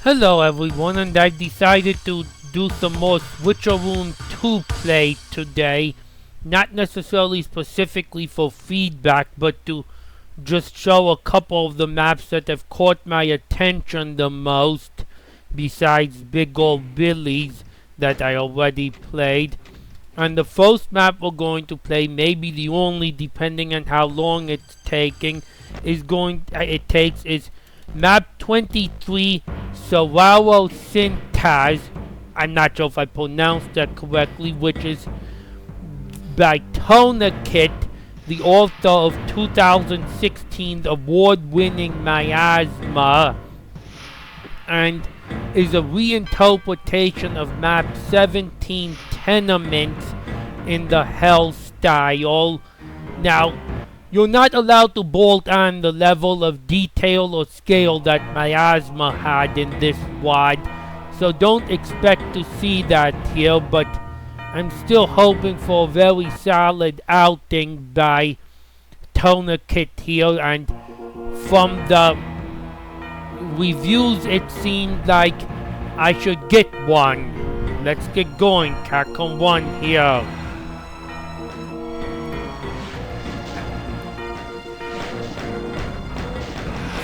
Hello everyone, and I decided to do some more Switcheroom 2 play today. Not necessarily specifically for feedback, but to just show a couple of the maps that have caught my attention the most, besides Big Ol' Billy's that I already played. And the first map we're going to play, maybe the only, depending on how long it's taking, is Map23 I'm not sure if I pronounced that correctly, which is by Tourniquet, the author of 2016's award-winning Miasma, and is a reinterpretation of Map 17 Tenements in the Hell style. Now, you're not allowed to bolt on the level of detail or scale that Miasma had in this WAD, so don't expect to see that here, but I'm still hoping for a very solid outing by Tourniquet here, and from the reviews it seemed like I should get one. Let's get going, Capcom 1 here.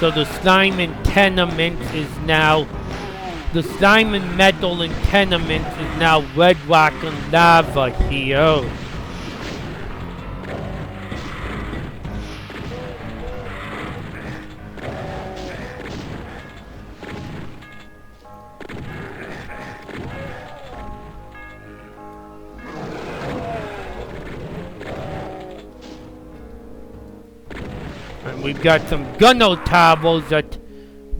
So the slime in Tenements is now, the slime and metal in Tenements is now red rock and lava here. And we've got some gunno towels that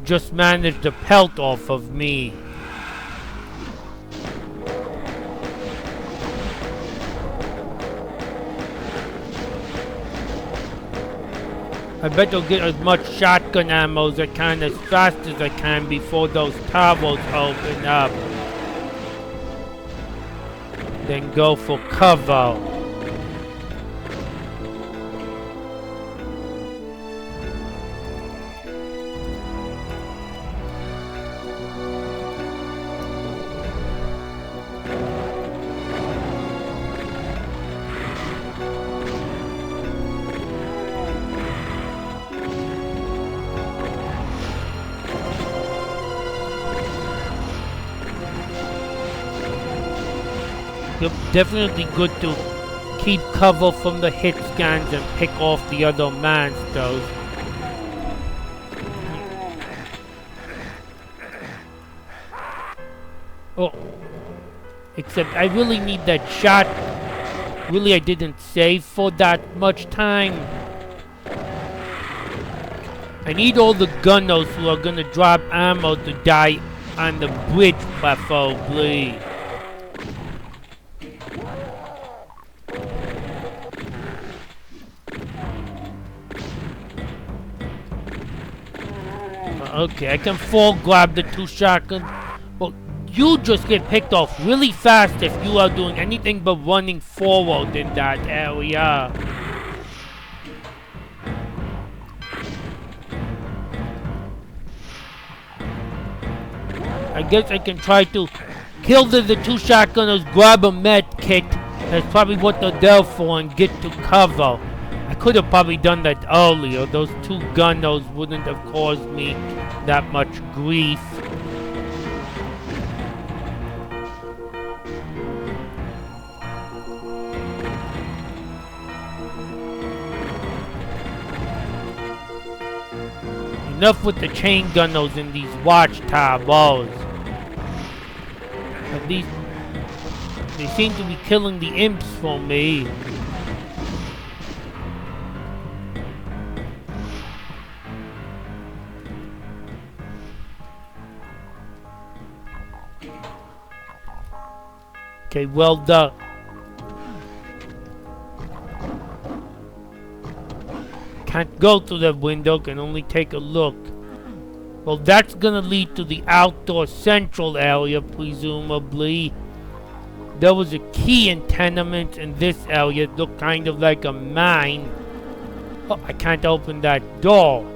just managed to pelt off of me. I better get as much shotgun ammo as I can as fast as I can before those towers open up. Then go for cover. Definitely good to keep cover from the hit scans and pick off the other monsters. Oh, except I really need that shot. Really, I didn't save for that much time. I need all the gunnos who are gonna drop ammo to die on the bridge, preferably. Okay, I can fall grab the two shotguns. Well, you just get picked off really fast if you are doing anything but running forward in that area. I guess I can try to kill the two shotgunners, grab a med kit. That's probably what they're there for, and get to cover. I could have probably done that earlier. Those two gunnos wouldn't have caused me that much grief. Enough with the chain gunnos in these watchtowers. At least they seem to be killing the imps for me. Okay, well done. Can't go through that window, can only take a look. Well, that's gonna lead to the outdoor central area, presumably. There was a key in Tenements in this area. It looked kind of like a mine. Oh, I can't open that door.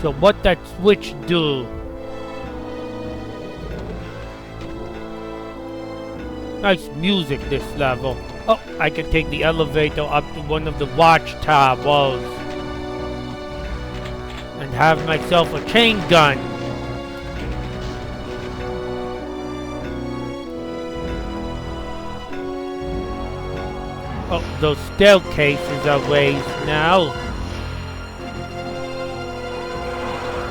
So what that switch do? Nice music this level. Oh, I can take the elevator up to one of the watchtowers and have myself a chain gun. Oh, those staircases are raised now.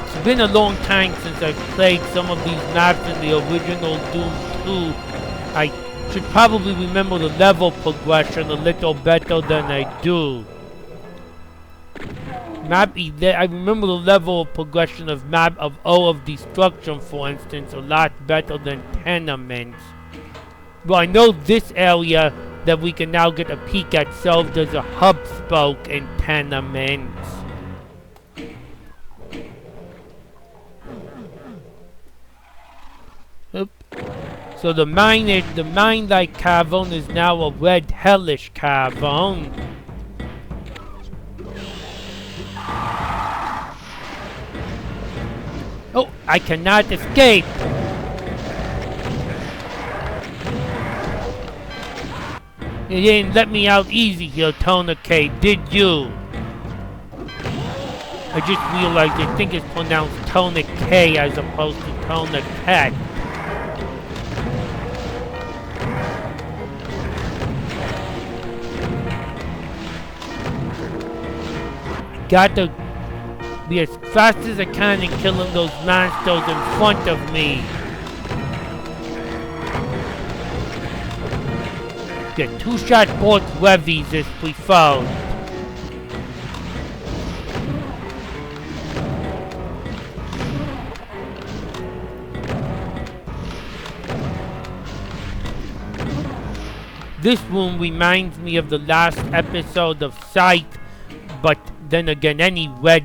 It's been a long time since I've played some of these maps in the original Doom 2. I should probably remember the level progression a little better than I do. I remember the level progression of Map of O of Destruction, for instance, a lot better than Tenements. Well, I know this area that we can now get a peek at served as a hub spoke in Tenements. Oop. So the mine-like cavern is now a red hellish cavern. Oh, I cannot escape! You didn't let me out easy here, tourniquet, did you? I just realized I think it's pronounced tourniquet as opposed to tourniquet. Got to be as fast as I can in killing those monsters in front of me. Get two-shot both levies if preferred. This room reminds me of the last episode of Scythe, but then again, any red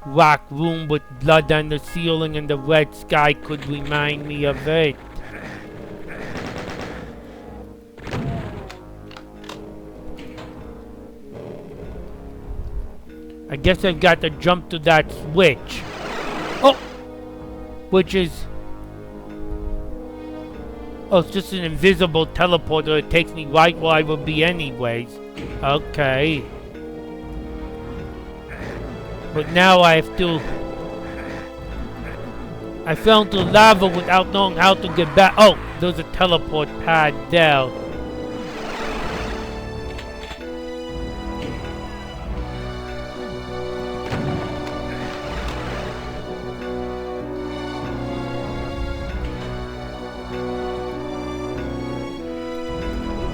rock room with blood on the ceiling and the red sky could remind me of it. I guess I've got to jump to that switch. Oh! Which is... Oh, it's just an invisible teleporter. It takes me right where I would be anyways. Okay. But now I have to... I fell into lava without knowing how to get back. Oh, there's a teleport pad there.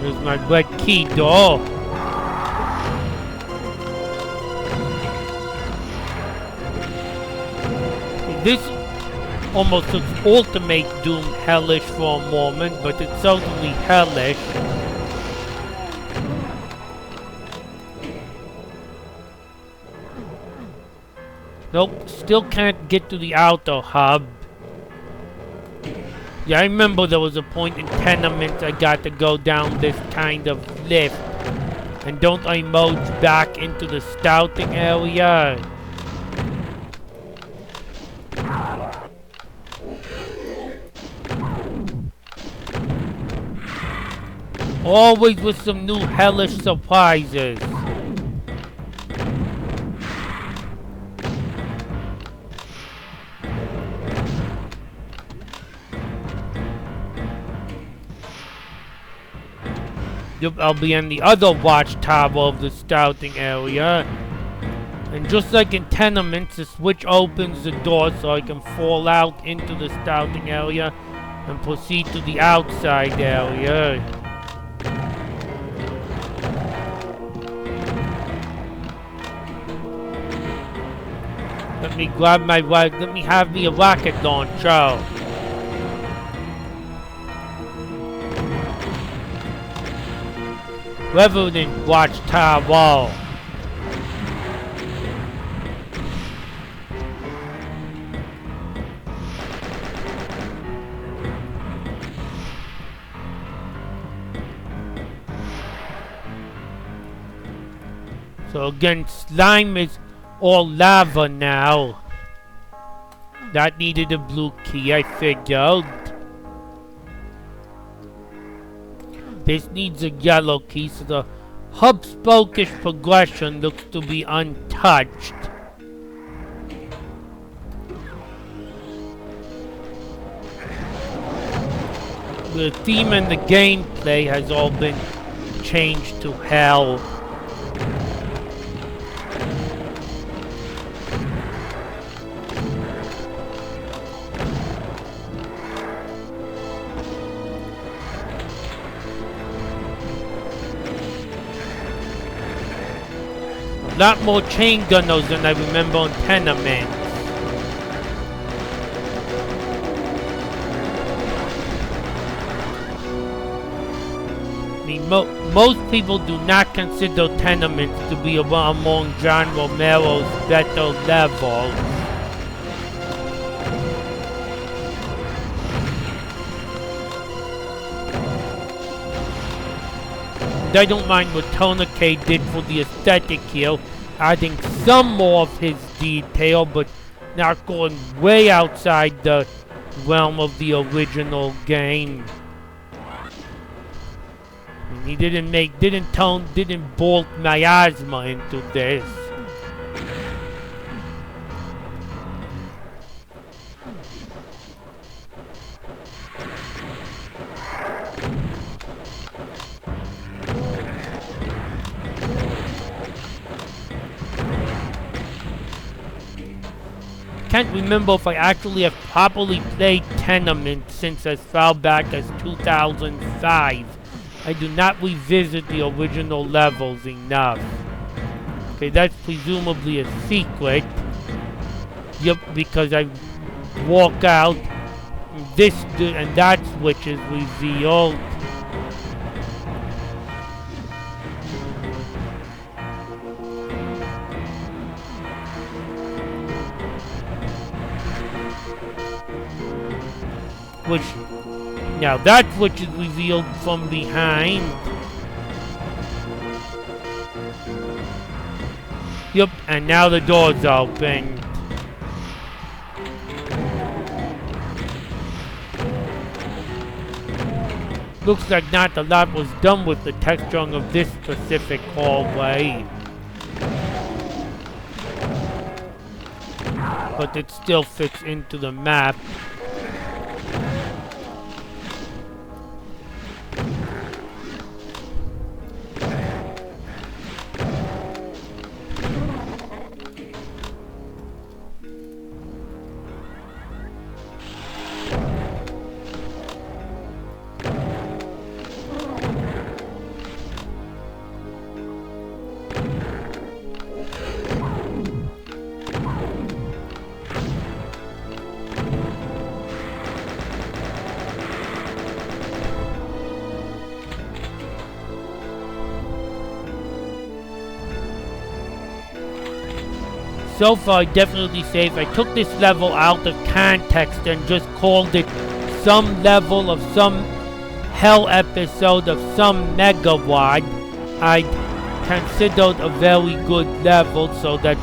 There's my red key door. This almost looks ultimate Doom hellish for a moment, but it's certainly hellish. Nope, still can't get to the outer hub. Yeah, I remember there was a point in Tenements I got to go down this kind of lift. And don't I merge back into the scouting area? Always with some new hellish surprises. I'll be in the other watchtower of the scouting area. And just like in Tenements, the switch opens the door so I can fall out into the scouting area and proceed to the outside area. Let me have me a rocket launcher. Revenant watchtower. So again, slime is all lava now. That needed a blue key, I figured. This needs a yellow key, so the hub-spokish progression looks to be untouched. The theme and the gameplay has all been changed to hell. A lot more chain gunners than I remember on Tenement. I mean, most people do not consider Tenements to be among John Romero's better levels. I don't mind what Tourniquet did for the aesthetic here, adding some more of his detail, but not going way outside the realm of the original game. And he didn't bolt miasma into this. Can't remember if I actually have properly played Tenement since as far back as 2005. I do not revisit the original levels enough. Okay, that's presumably a secret. Yep, because I walk out, and that switch is revealed. Now that which is revealed from behind. Yep, and now the door's open. Looks like not a lot was done with the texturing of this specific hallway. But it still fits into the map. So far, definitely safe. I took this level out of context and just called it some level of some hell episode of some megawatt. I considered a very good level, so that's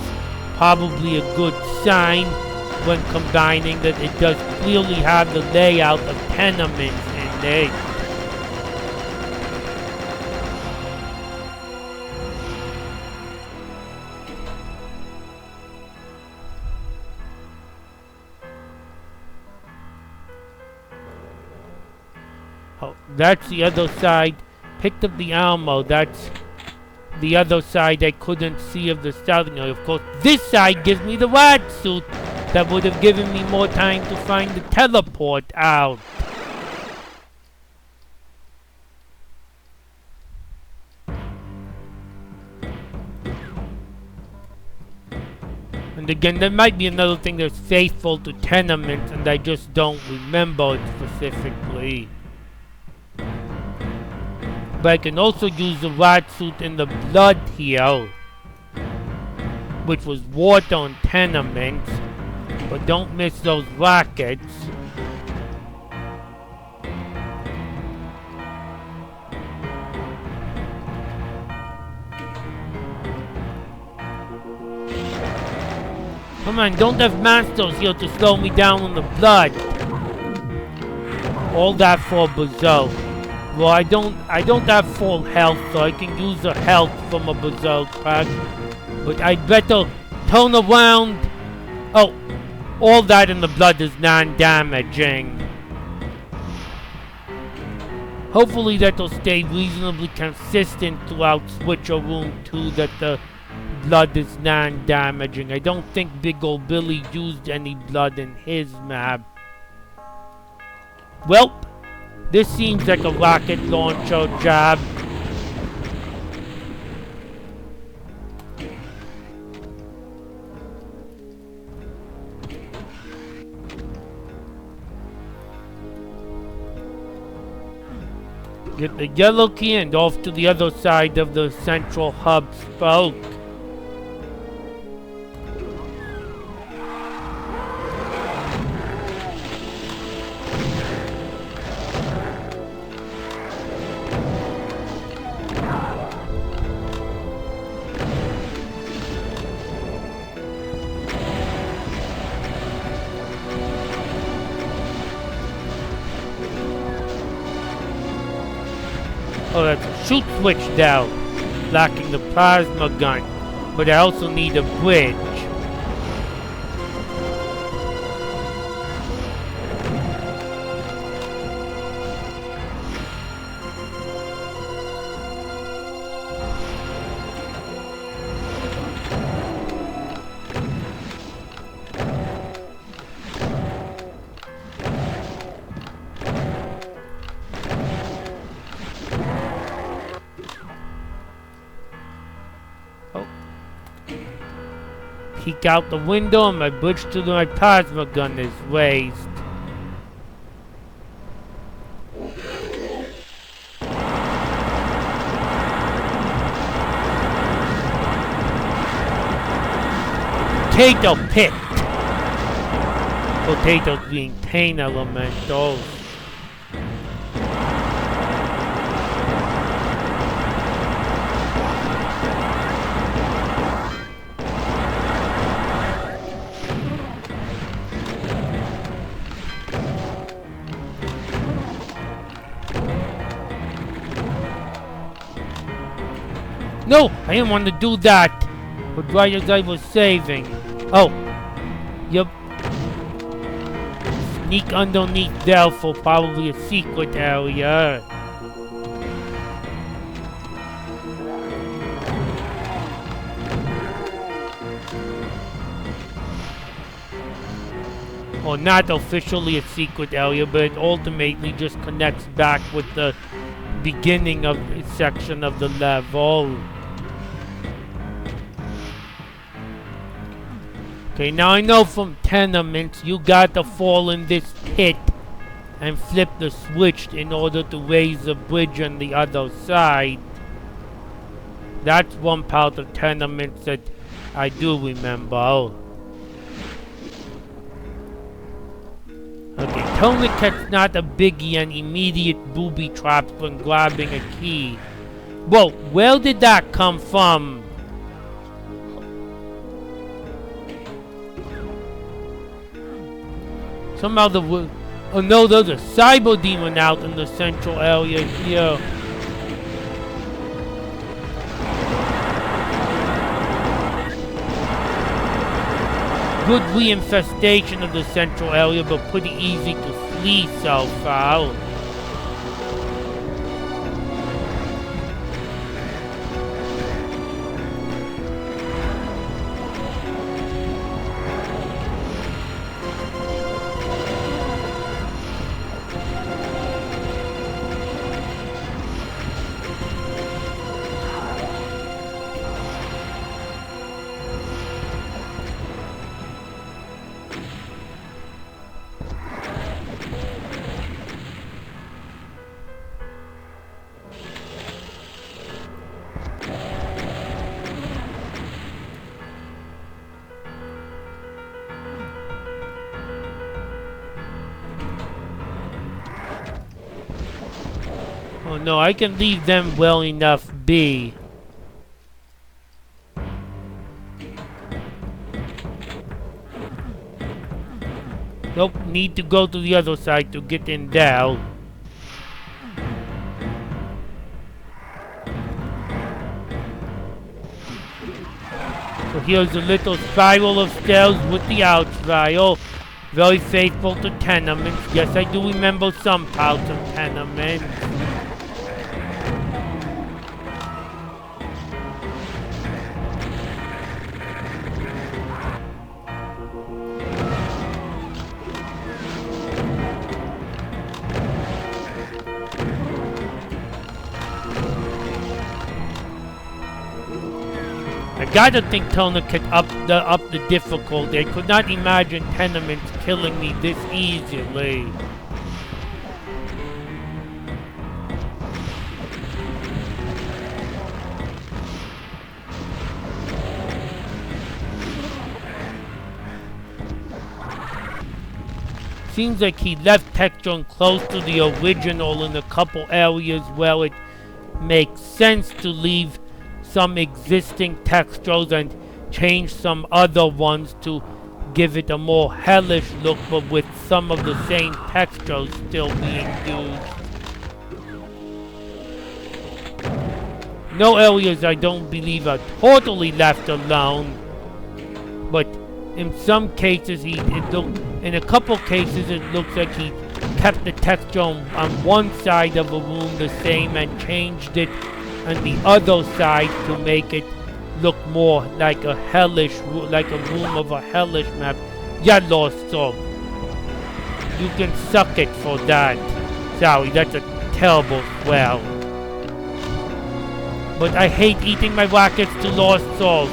probably a good sign when combining that it does clearly have the layout of Tenements in it. Oh, that's the other side. Picked up the ammo. That's the other side I couldn't see of the starting area. Of course, this side gives me the rat suit. That would have given me more time to find the teleport out. And again, there might be another thing that's faithful to Tenements and I just don't remember it specifically. But I can also use the rat suit in the blood here, which was water on Tenements. But don't miss those rockets. Come on, don't have masters here to slow me down on the blood. All that for berserk. Well, I don't have full health, so I can use a health from a berserk pack. But I'd better turn around. Oh, all that in the blood is non-damaging. Hopefully that'll stay reasonably consistent throughout Switcheroom 2, that the blood is non-damaging. I don't think Big Ol' Billy used any blood in his map. Well, this seems like a rocket launcher job. Get the yellow key and off to the other side of the central hub spoke. Oh, that's a shoot switch down, blocking the plasma gun. But I also need a bridge. Peek out the window and my bridge to my plasma gun is raised. Potato pit! Potatoes being pain elementals. No, I didn't want to do that. But right as I was saving. Oh, yep. Sneak underneath there for probably a secret area. Or not officially a secret area, but it ultimately just connects back with the beginning of a section of the level. Okay, now I know from tenements you gotta fall in this pit and flip the switch in order to raise the bridge on the other side. That's one part of tenements that I do remember. Okay, tourniquet's not a biggie and immediate booby traps when grabbing a key. Whoa, where did that come from? Somehow oh no, there's a cyber demon out in the central area here. Good reinfestation of the central area, but pretty easy to flee so far. Oh no, I can leave them well enough be. Nope, need to go to the other side to get in there. So here's a little spiral of stairs with the ouch vial. Very faithful to tenements. Yes, I do remember some parts of tenements. I gotta think tourniquet up the difficulty. I could not imagine tenements killing me this easily. Seems like he left texture close to the original in a couple areas where it makes sense to leave some existing textures and change some other ones to give it a more hellish look, but with some of the same textures still being used. No areas I don't believe are totally left alone, but in some cases in a couple cases it looks like he kept the texture on one side of a room the same and changed it on the other side to make it look more like a hellish, like a room of a hellish map. Yeah, Lost Soul. You can suck it for that. Sorry, that's a terrible swear. But I hate eating my rockets to Lost Souls.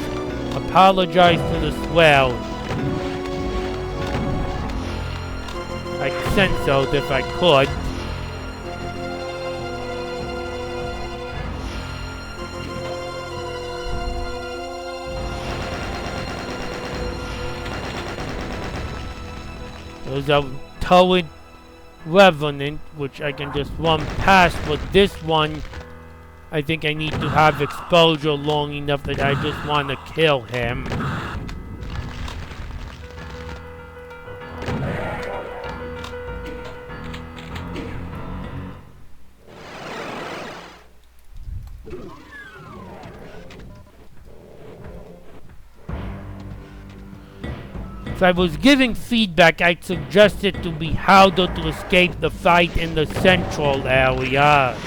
Apologize for the swear. I'd censor it if I could. There's a turret revenant, which I can just run past, but this one, I think I need to have exposure long enough that I just want to kill him. If I was giving feedback, I'd suggest it to be harder to escape the fight in the central area.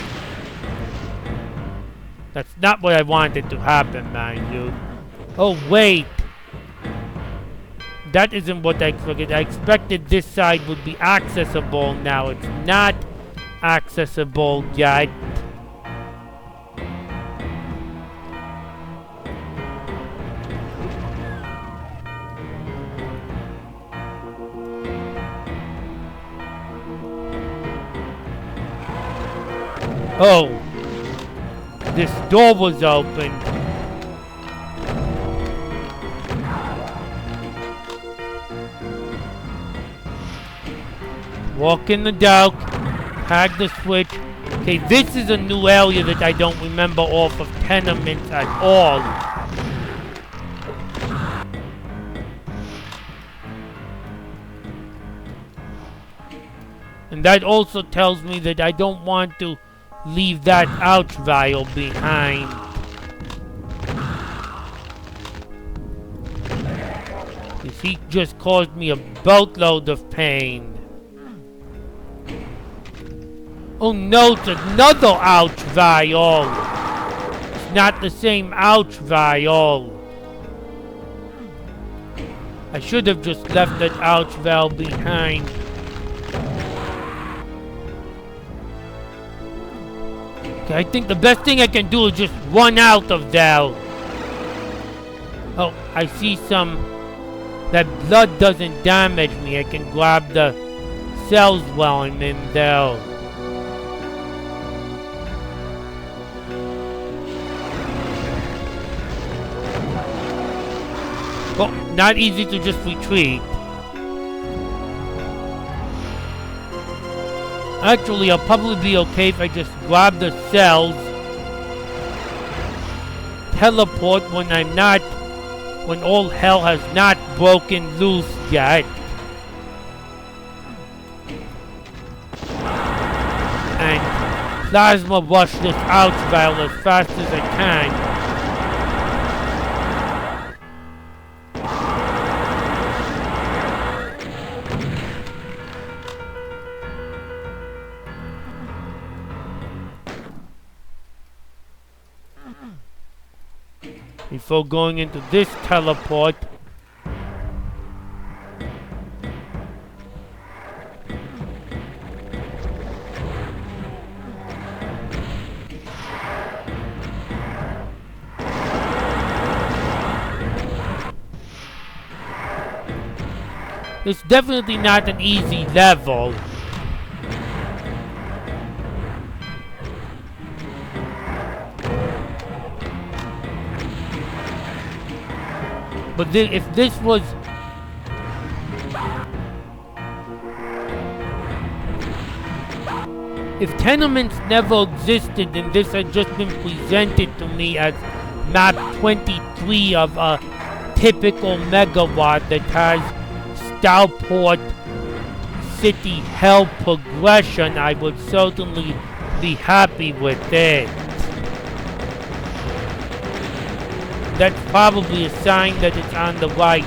That's not what I wanted to happen, mind you. Oh, wait. That isn't what I expected. I expected this side would be accessible now. It's not accessible yet. Oh, this door was open. Walk in the dark, tag the switch. Okay, this is a new area that I don't remember off of tenements at all. And that also tells me that I don't want to leave that ouch vial behind. Because he just caused me a boatload of pain. Oh no, it's another ouch vial. It's not the same ouch vial. I should have just left that ouch vial behind. Okay, I think the best thing I can do is just run out of there. Oh, I see some. That blood doesn't damage me. I can grab the cells while I'm in there. Oh, not easy to just retreat. Actually, I'll probably be okay if I just grab the cells, teleport when I'm not, when all hell has not broken loose yet. and plasma rush this ouch vial as fast as I can. Before going into this teleport. It's definitely not an easy level. But if this was... If tenements never existed and this had just been presented to me as map 23 of a typical megawatt that has Starport City Hell progression, I would certainly be happy with it. That's probably a sign that it's on the right.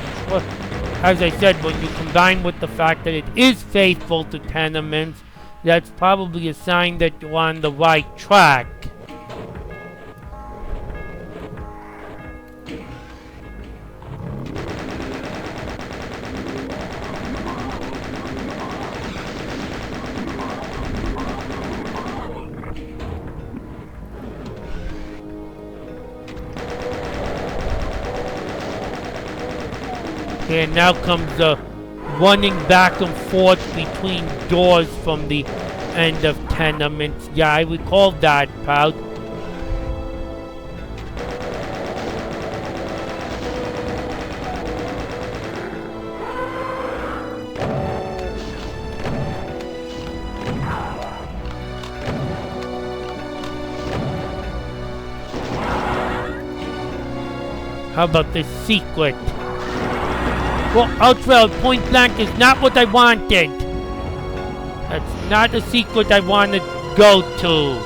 As I said, when you combine with the fact that it is faithful to tenements, that's probably a sign that you're on the right track. And now comes the running back and forth between doors from the end of tenements. Yeah, I recall that part. How about this secret? Well, Outwell, point blank is not what I wanted. That's not a secret I want to go to.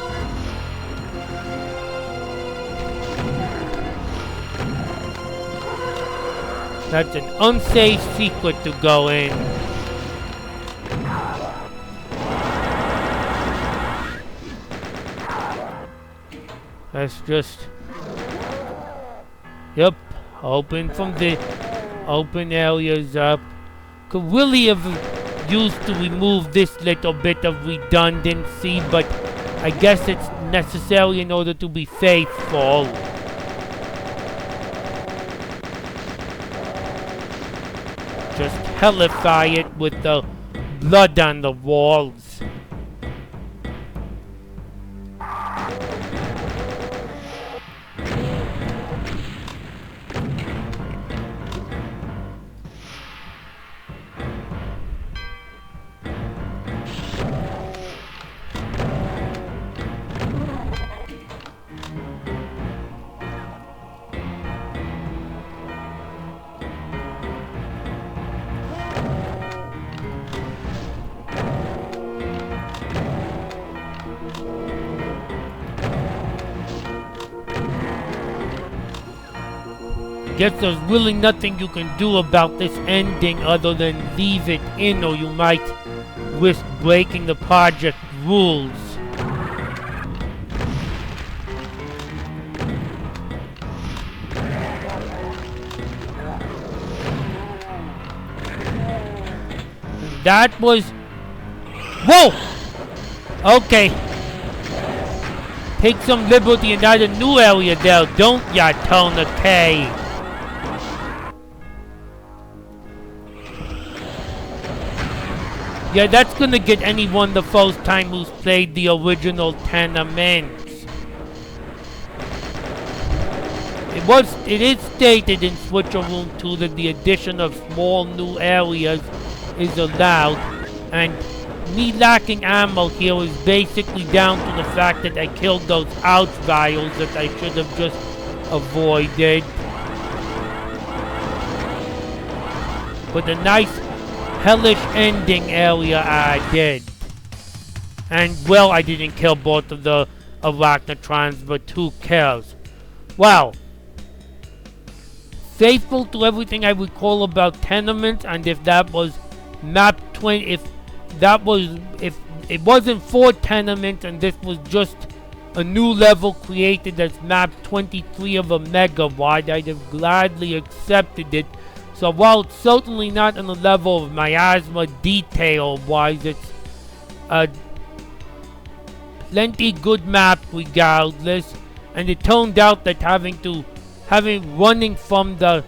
That's an unsafe secret to go in. That's just... Yep, open from the... Open areas up. Could really have used to remove this little bit of redundancy, but I guess it's necessary in order to be faithful. Just hellify it with the blood on the walls. Guess there's really nothing you can do about this ending other than leave it in, or you might risk breaking the project rules. That was... Whoa! Okay. Take some liberty and add a new area there, don't ya, tourniquet? Yeah, that's gonna get anyone the first time who's played the original tenements. It is stated in Switcheroom 2 that the addition of small new areas is allowed, and me lacking ammo here is basically down to the fact that I killed those ouch vials that I should have just avoided. But a nice hellish ending area I did. And, well, I didn't kill both of the arachnotrons, but who cares? Well, faithful to everything I recall about Tenements, and if that was Map 20, if it wasn't for Tenements and this was just a new level created as Map 23 of a megawatt, I'd have gladly accepted it. So while it's certainly not on the level of Miasma detail-wise, it's a plenty good map regardless. And it turned out that running from the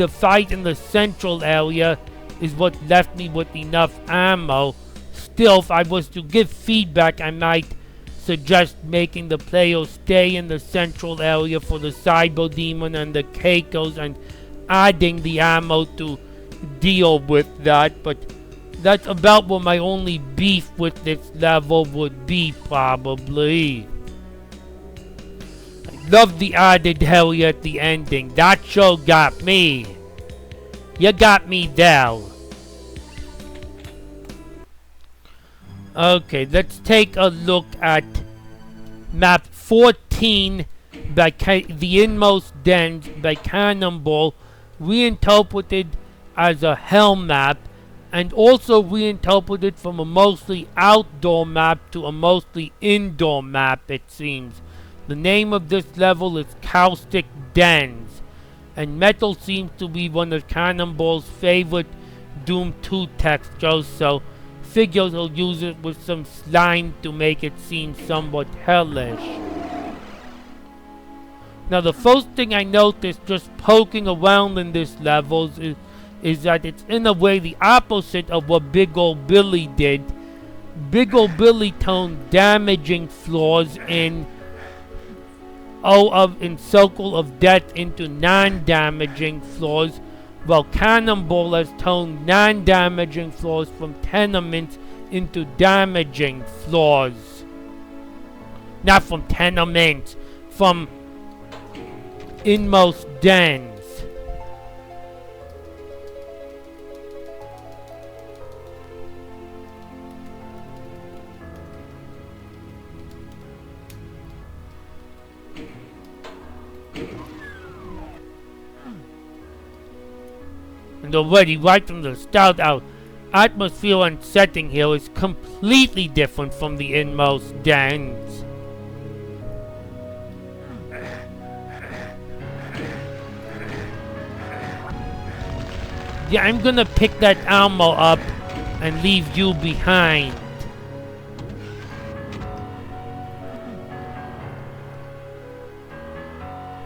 fight in the central area is what left me with enough ammo. Still, if I was to give feedback, I might suggest making the player stay in the central area for the Cyber Demon and the Keikos and adding the ammo to deal with that. But that's about what my only beef with this level would be, probably. I love the added heli at the ending. That sure got me. You got me there. Okay, let's take a look at Map 14 by The Inmost Dens by Cannonball, reinterpreted as a hell map, and also reinterpreted from a mostly outdoor map to a mostly indoor map, it seems. The name of this level is Caustic Dens, and metal seems to be one of Cannonball's favorite Doom 2 textures, so figures he'll use it with some slime to make it seem somewhat hellish. Now the first thing I noticed just poking around in this level is that it's in a way the opposite of what Big Ol' Billy did. Big Ol' Billy turned damaging floors in Circle of Death into non-damaging floors, while Cannonball has turned non-damaging floors from Tenements into damaging floors. Not from Tenements, from Inmost Dens. And already, right from the start, our atmosphere and setting here is completely different from the Inmost Dens. Yeah, I'm gonna pick that ammo up and leave you behind.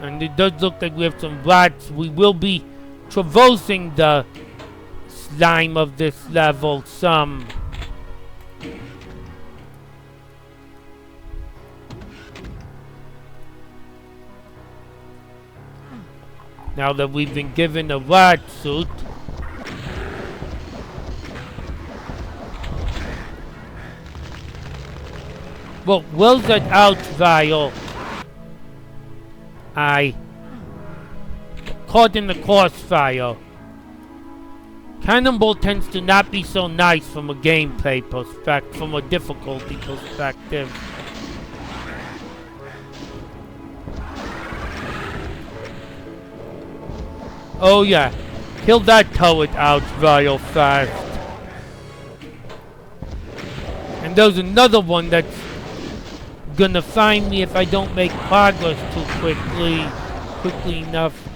And it does look like we have some rats. We will be traversing the slime of this level some. Now that we've been given a rat suit, well, where's that out vial? I caught in the crossfire. Cannonball tends to not be so nice from a gameplay perspective, from a difficulty perspective. Oh yeah, kill that turret out real fast. And there's another one that's gonna find me if I don't make progress too quickly enough.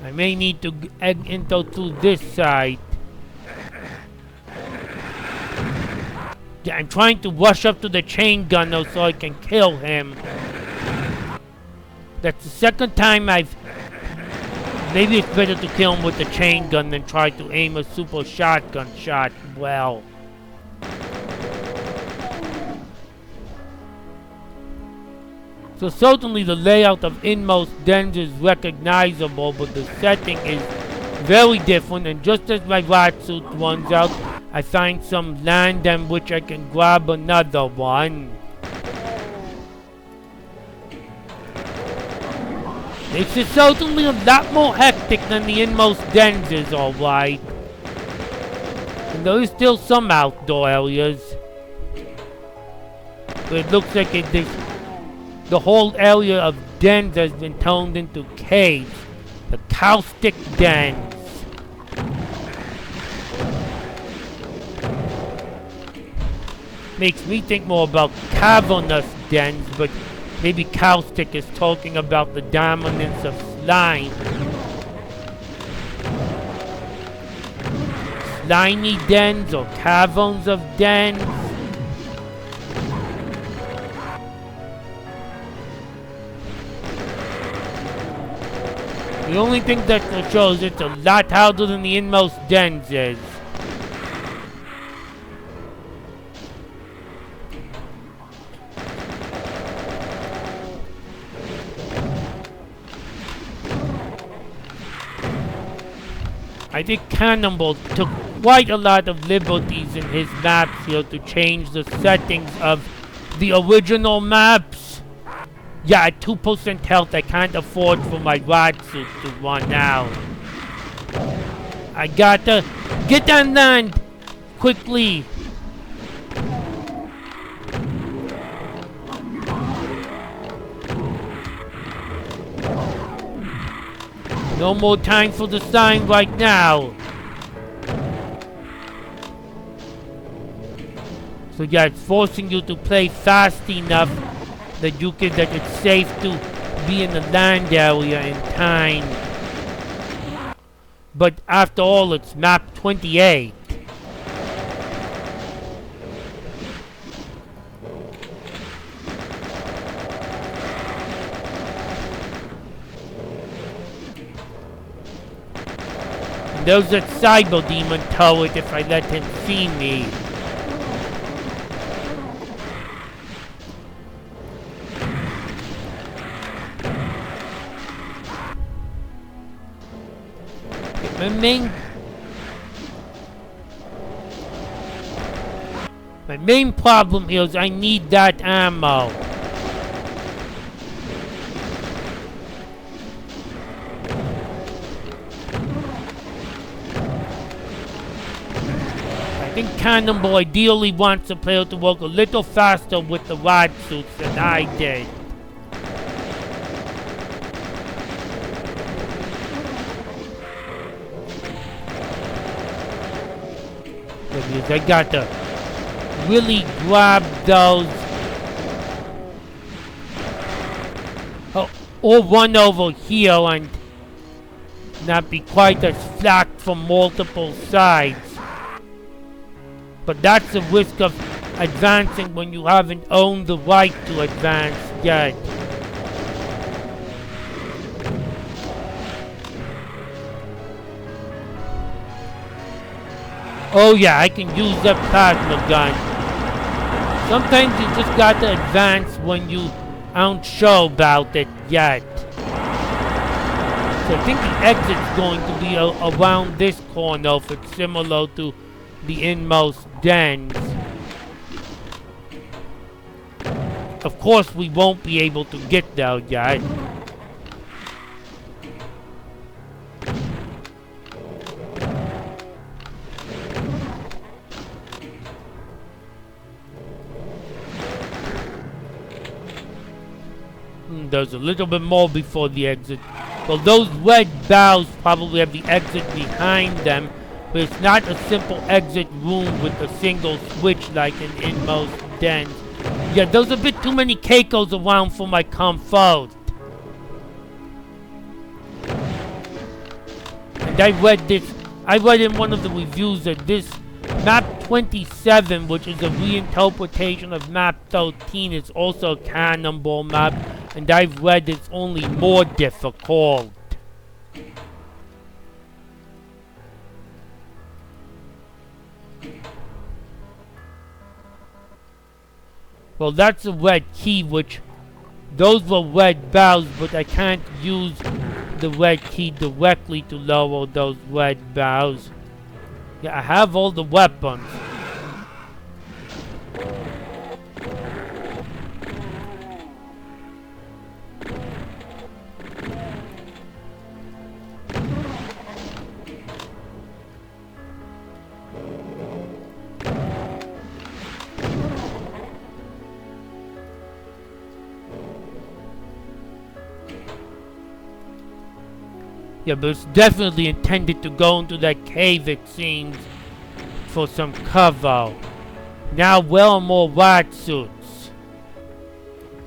I may need to enter through this side. Yeah, I'm trying to rush up to the chain gunner so I can kill him. That's the second time maybe it's better to kill him with the chain gun than try to aim a super shotgun shot well. So certainly the layout of Inmost Dens is recognizable, but the setting is very different, and just as my rat suit runs out, I find some land on which I can grab another one. It's just certainly a lot more hectic than the inmost dens is, alright. And there is still some outdoor areas. But it looks like the whole area of dens has been turned into caves. The caustic dens. Makes me think more about cavernous dens, but maybe caustic is talking about the dominance of slime. Slimy dens or caverns of dens. The only thing that shows it's a lot harder than the inmost dens is. I think Cannonball took quite a lot of liberties in his maps here to change the settings of the original maps. Yeah, at 2% health, I can't afford for my rod suit to run out. I gotta get on land quickly. No more time for the sign right now. So yeah, it's forcing you to play fast enough that it's safe to be in the land area in time. But after all, it's map 28. And there's that cyber demon turret if I let him see me. My main problem here is I need that ammo. I think Cannonball ideally wants the player to work a little faster with the rod suits than I did. Because I got to really grab those. Or run over here and not be quite as flanked from multiple sides. But that's the risk of advancing when you haven't owned the right to advance yet. Oh yeah, I can use that plasma gun. Sometimes you just got to advance when you aren't sure about it yet. So I think the exit's going to be around this corner if it's similar to the inmost dens. Of course, we won't be able to get there yet. There's a little bit more before the exit. Well, those red boughs probably have the exit behind them, but it's not a simple exit room with a single switch like in inmost dens. Yeah, there's a bit too many Keikos around for my comfort. And I read in one of the reviews that this Map 27, which is a reinterpretation of Map 13, is also a Cannonball map, and I've read it's only more difficult. Well, that's a red key, which those were red boughs, but I can't use the red key directly to lower those red boughs. Yeah, I have all the weapons. Yeah, but it's definitely intended to go into that cave, it seems, for some cover. Now, where are more rat suits?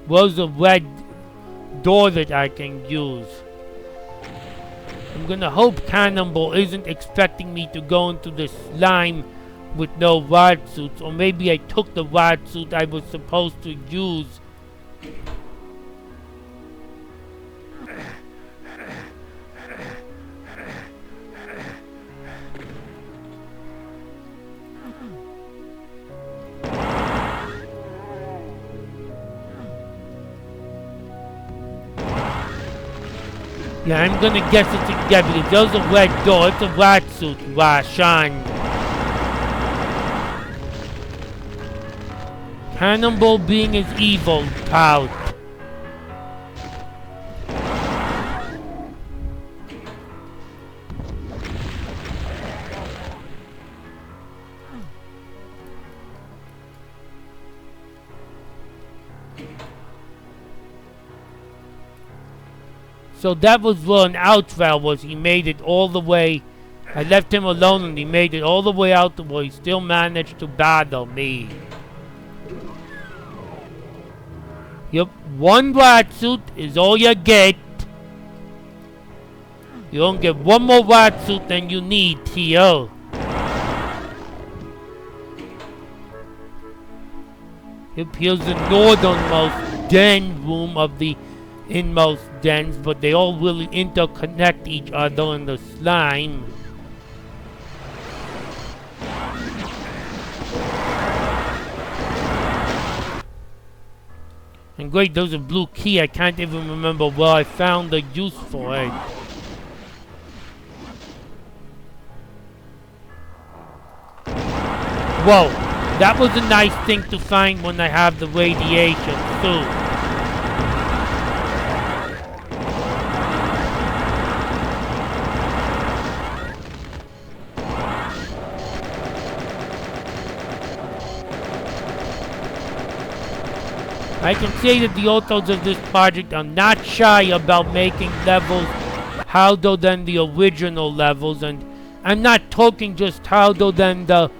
Where's the red door that I can use? I'm gonna hope Cannonball isn't expecting me to go into the slime with no rat suits, or maybe I took the rat suit I was supposed to use. Yeah, I'm gonna guess it's again because there's a red door. It's a rat suit, Rashan. Cannonball being his evil pout. So that was where an outval was. He made it all the way. I left him alone and he made it all the way out to where he still managed to battle me. Yep, one rat suit is all you get. You don't get one more rat suit than you need, T.O. Yep, here's the northernmost den room of the inmost dens, but they all really interconnect each other in the slime. And great, there's a blue key. I can't even remember where I found the use for it. Whoa, that was a nice thing to find when I have the radiation suit. I can say that the authors of this project are not shy about making levels harder than the original levels, and I'm not talking just harder than the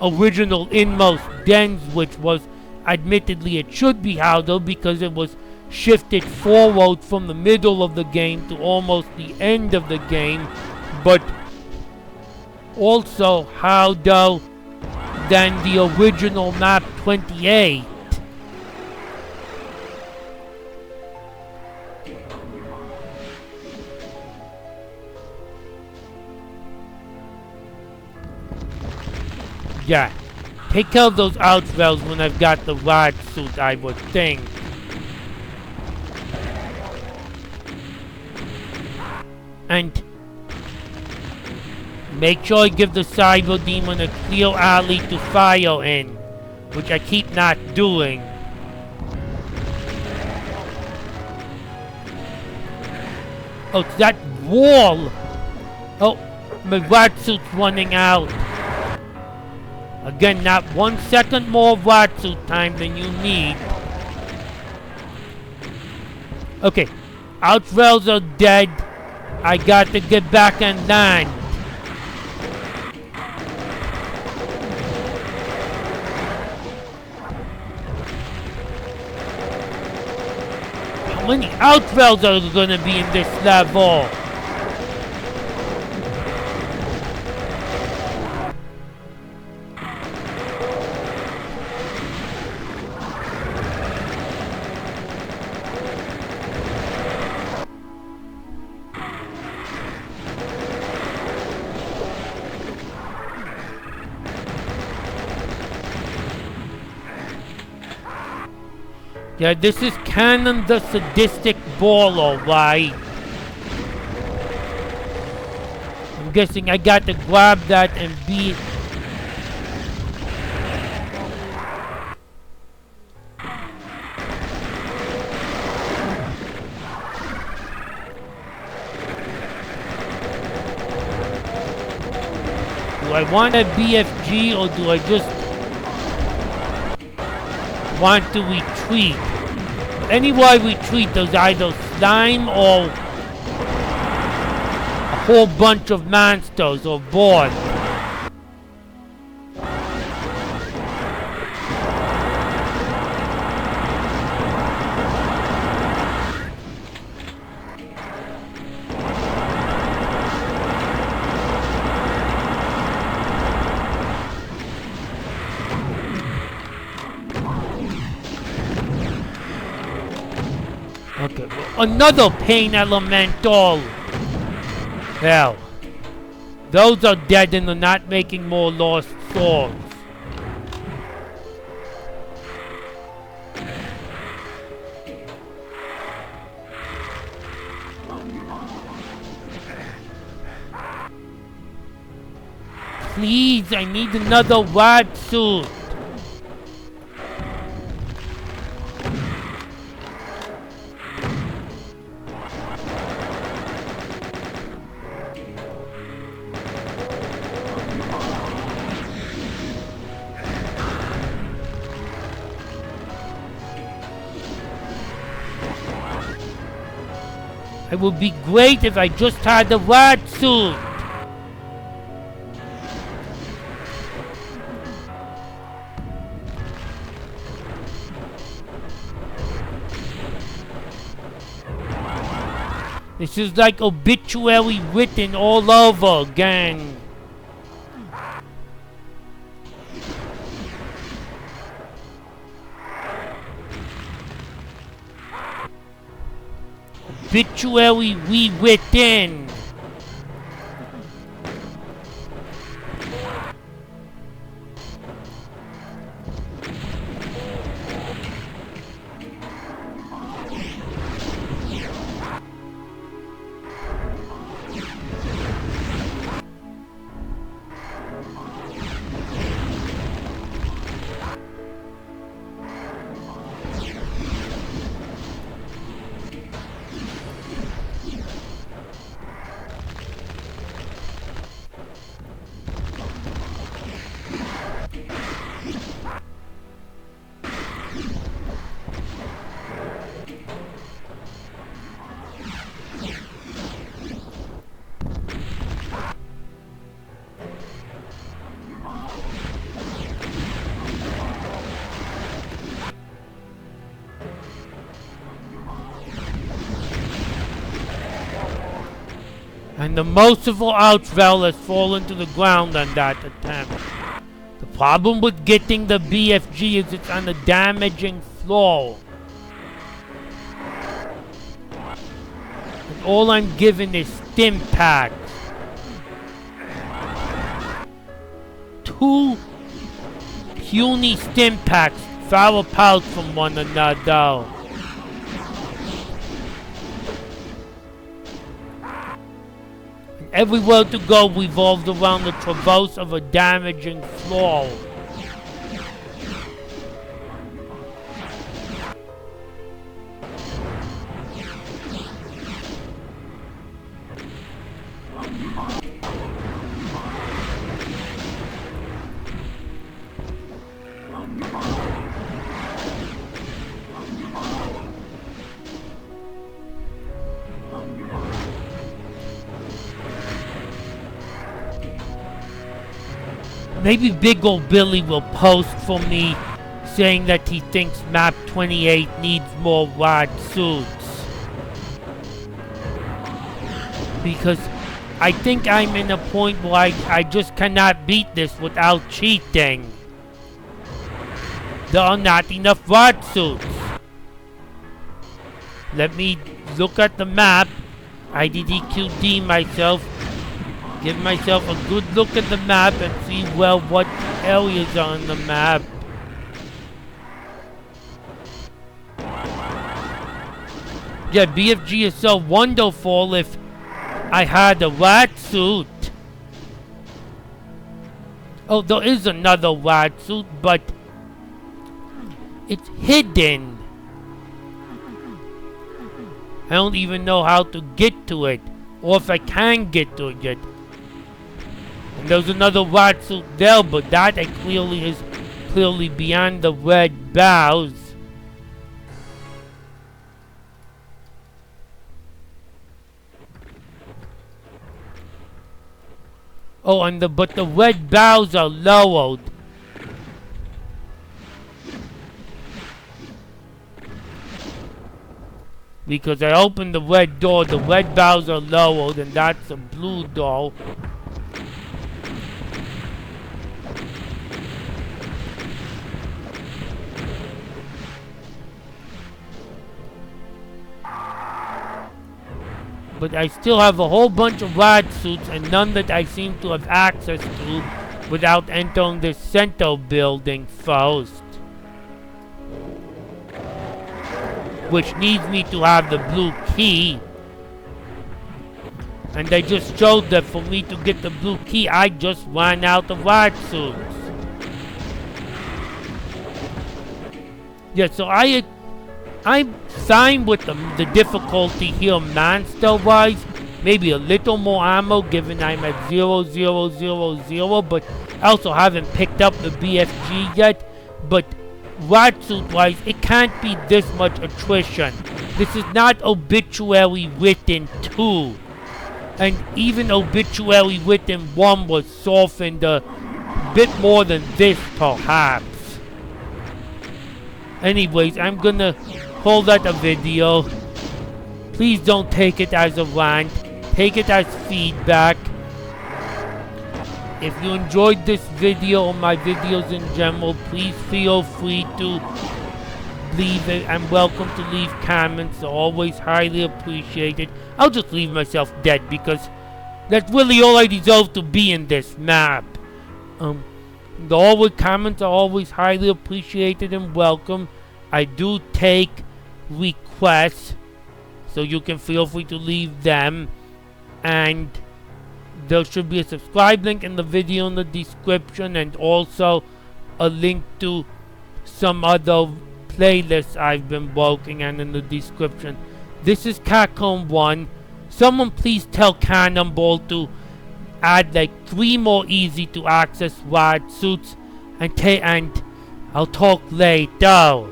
original inmost dens, which was, admittedly, it should be harder because it was shifted forward from the middle of the game to almost the end of the game, but also harder than the original Map 28. Yeah, take care of those outvalves when I've got the rat suit, I would think. And make sure I give the Cyber Demon a clear alley to fire in, which I keep not doing. Oh, it's that wall! Oh, my rat suit's running out. Again, not 1 second more rat suit time than you need. Okay, outvalves are dead. I got to get back and land. How many outvalves are gonna be in this level? Yeah, this is Cannon the Sadistic Baller, right? I'm guessing I got to grab that and beat... Do I want a BFG or do I just want to retreat? Anywhere I retreat, there's either slime or... whole bunch of monsters or boss. Okay, well, another pain elemental. Hell, those are dead and they're not making more lost souls. Please, I need another rad suit. It would be great if I just had the rad suit. This is like obituary written all over again. Obituary rewritten. And the merciful Outvel has fallen to the ground on that attempt. The problem with getting the BFG is it's on a damaging floor. And all I'm given is stim packs. 2 puny stim packs far apart from one another. Everywhere to go revolves around the traverse of a damaging floor. Maybe Big Ol' Billy will post for me saying that he thinks Map 28 needs more rad suits. Because I think I'm in a point where I just cannot beat this without cheating. There are not enough rad suits. Let me look at the map. IDDQD myself. Give myself a good look at the map and see, well, what areas are on the map. Yeah, BFG is so wonderful if I had a rad suit. Oh, there is another rad suit, but it's hidden. I don't even know how to get to it, or if I can get to it yet. And there's another rad suit there, but that is clearly beyond the red boughs. Oh, and but the red barrels are lowered. Because I opened the red door, the red barrels are lowered, and that's a blue door. But I still have a whole bunch of rad suits and none that I seem to have access to without entering the center building first. Which needs me to have the blue key. And I just showed that for me to get the blue key, I just ran out of rad suits. Yeah, so I'm fine with the difficulty here monster-wise. Maybe a little more ammo given I'm at 0000, but I also haven't picked up the BFG yet. But rad suit-wise, it can't be this much attrition. This is not Obituary Written 2. And even Obituary Written 1 was softened a bit more than this, perhaps. Anyways, I'm gonna call that a video. Please don't take it as a rant. Take it as feedback. If you enjoyed this video or my videos in general, please feel free to leave it. I'm welcome to leave comments. They're always highly appreciated. I'll just leave myself dead because that's really all I deserve to be in this map. The comments are always highly appreciated and welcome. I do take requests, so you can feel free to leave them. And there should be a subscribe link in the video in the description, and also a link to some other playlists I've been working on in the description. This is Catcomb 1. Someone please tell Cannonball to add like 3 more easy to access rad suits, and I'll talk later.